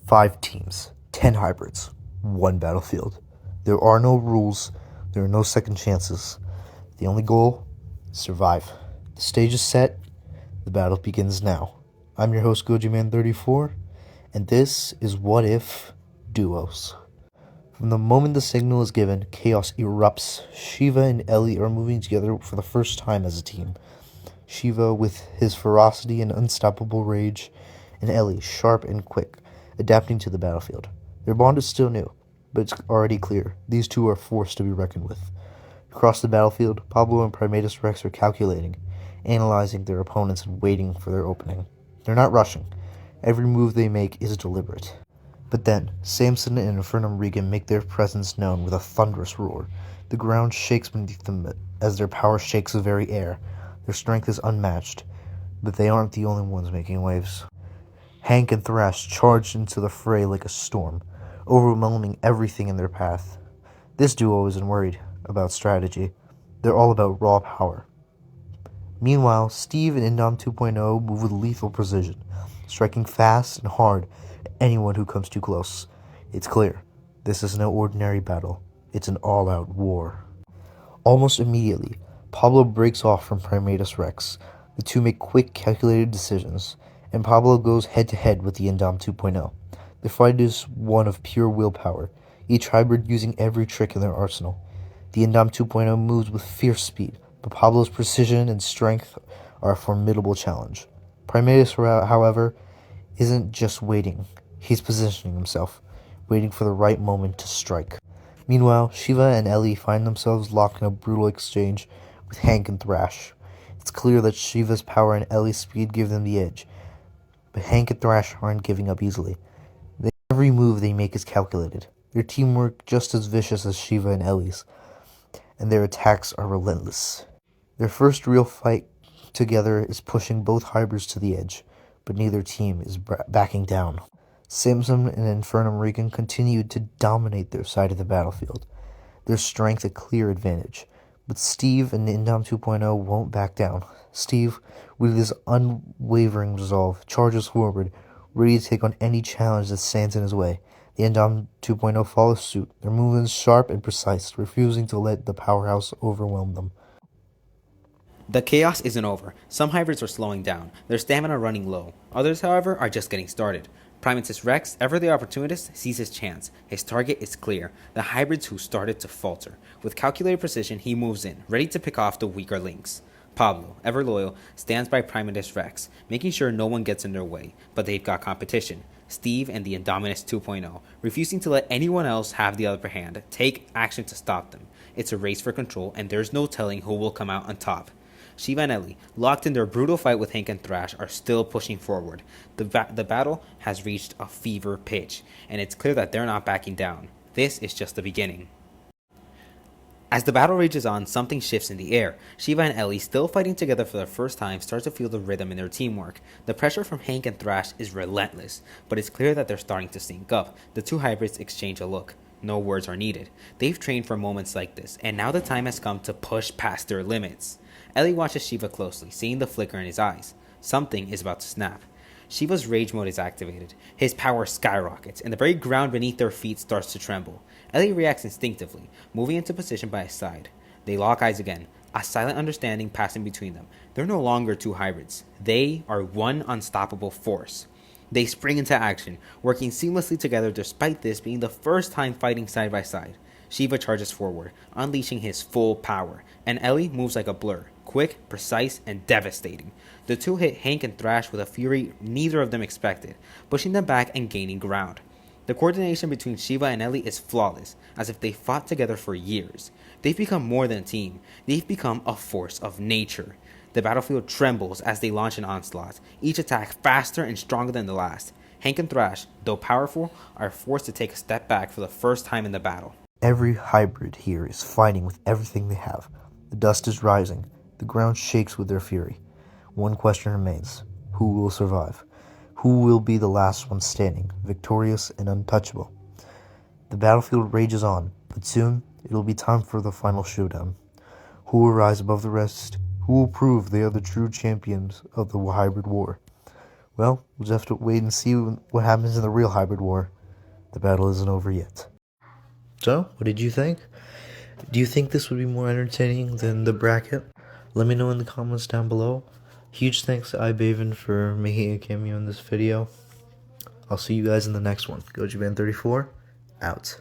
5 teams, 10 hybrids, 1 battlefield. There are no rules, there are no second chances. The only goal is survive. The stage is set, the battle begins now. I'm your host GojiMan34, and this is What If Duos. From the moment the signal is given, chaos erupts. Shiva and Ellie are moving together for the first time as a team. Shiva with his ferocity and unstoppable rage, and Ellie sharp and quick, adapting to the battlefield. Their bond is still new, but it's already clear these two are forced to be reckoned with. Across the battlefield, Pablo and Primatus Rex are calculating, analyzing their opponents and waiting for their opening. They're not rushing. Every move they make is deliberate. But then, Samson and Infernum Regan make their presence known with a thunderous roar. The ground shakes beneath them as their power shakes the very air. Their strength is unmatched, but they aren't the only ones making waves. Hank and Thrash charged into the fray like a storm, overwhelming everything in their path. This duo isn't worried about strategy. They're all about raw power. Meanwhile, Steve and Indom 2.0 move with lethal precision, striking fast and hard at anyone who comes too close. It's clear, this is no ordinary battle. It's an all-out war. Almost immediately, Pablo breaks off from Primatus Rex. The two make quick, calculated decisions, and Pablo goes head-to-head with the Indom 2.0. The fight is one of pure willpower, each hybrid using every trick in their arsenal. The Indom 2.0 moves with fierce speed, but Pablo's precision and strength are a formidable challenge. Primatus, however, isn't just waiting. He's positioning himself, waiting for the right moment to strike. Meanwhile, Shiva and Ellie find themselves locked in a brutal exchange with Hank and Thrash. It's clear that Shiva's power and Ellie's speed give them the edge, but Hank and Thrash aren't giving up easily. Every move they make is calculated. Their teamwork just as vicious as Shiva and Ellie's, and their attacks are relentless. Their first real fight together is pushing both hybrids to the edge, but neither team is backing down. Samson and Infernum Regan continued to dominate their side of the battlefield, their strength a clear advantage. But Steve and Indom 2.0 won't back down. Steve, with his unwavering resolve, charges forward, ready to take on any challenge that stands in his way. The Indom 2.0 follows suit, their movements sharp and precise, refusing to let the powerhouse overwhelm them. The chaos isn't over. Some hybrids are slowing down, their stamina running low. Others, however, are just getting started. Primatus Rex, ever the opportunist, sees his chance. His target is clear, the hybrids who started to falter. With calculated precision, he moves in, ready to pick off the weaker links. Pablo, ever loyal, stands by Primatus Rex, making sure no one gets in their way, but they've got competition. Steve and the Indominus 2.0, refusing to let anyone else have the upper hand, take action to stop them. It's a race for control, and there's no telling who will come out on top. Shiva and Ellie, locked in their brutal fight with Hank and Thrash, are still pushing forward. The battle has reached a fever pitch, and it's clear that they're not backing down. This is just the beginning. As the battle rages on, something shifts in the air. Shiva and Ellie, still fighting together for the first time, start to feel the rhythm in their teamwork. The pressure from Hank and Thrash is relentless, but it's clear that they're starting to sync up. The two hybrids exchange a look. No words are needed. They've trained for moments like this, and now the time has come to push past their limits. Ellie watches Shiva closely, seeing the flicker in his eyes. Something is about to snap. Shiva's rage mode is activated. His power skyrockets, and the very ground beneath their feet starts to tremble. Ellie reacts instinctively, moving into position by his side. They lock eyes again, a silent understanding passing between them. They're no longer two hybrids. They are one unstoppable force. They spring into action, working seamlessly together despite this being the first time fighting side by side. Shiva charges forward, unleashing his full power, and Ellie moves like a blur, quick, precise, and devastating. The two hit Hank and Thrash with a fury neither of them expected, pushing them back and gaining ground. The coordination between Shiva and Ellie is flawless, as if they fought together for years. They've become more than a team. They've become a force of nature. The battlefield trembles as they launch an onslaught, each attack faster and stronger than the last. Hank and Thrash, though powerful, are forced to take a step back for the first time in the battle. Every hybrid here is fighting with everything they have. The dust is rising. The ground shakes with their fury. One question remains. Who will survive? Who will be the last one standing, victorious and untouchable? The battlefield rages on, but soon it'll be time for the final showdown. Who will rise above the rest? Who will prove they are the true champions of the hybrid war? Well, we'll just have to wait and see what happens in the real hybrid war. The battle isn't over yet. So, what did you think? Do you think this would be more entertaining than the bracket? Let me know in the comments down below. Huge thanks to Ibaven for making a cameo in this video. I'll see you guys in the next one. GojiBan34, out.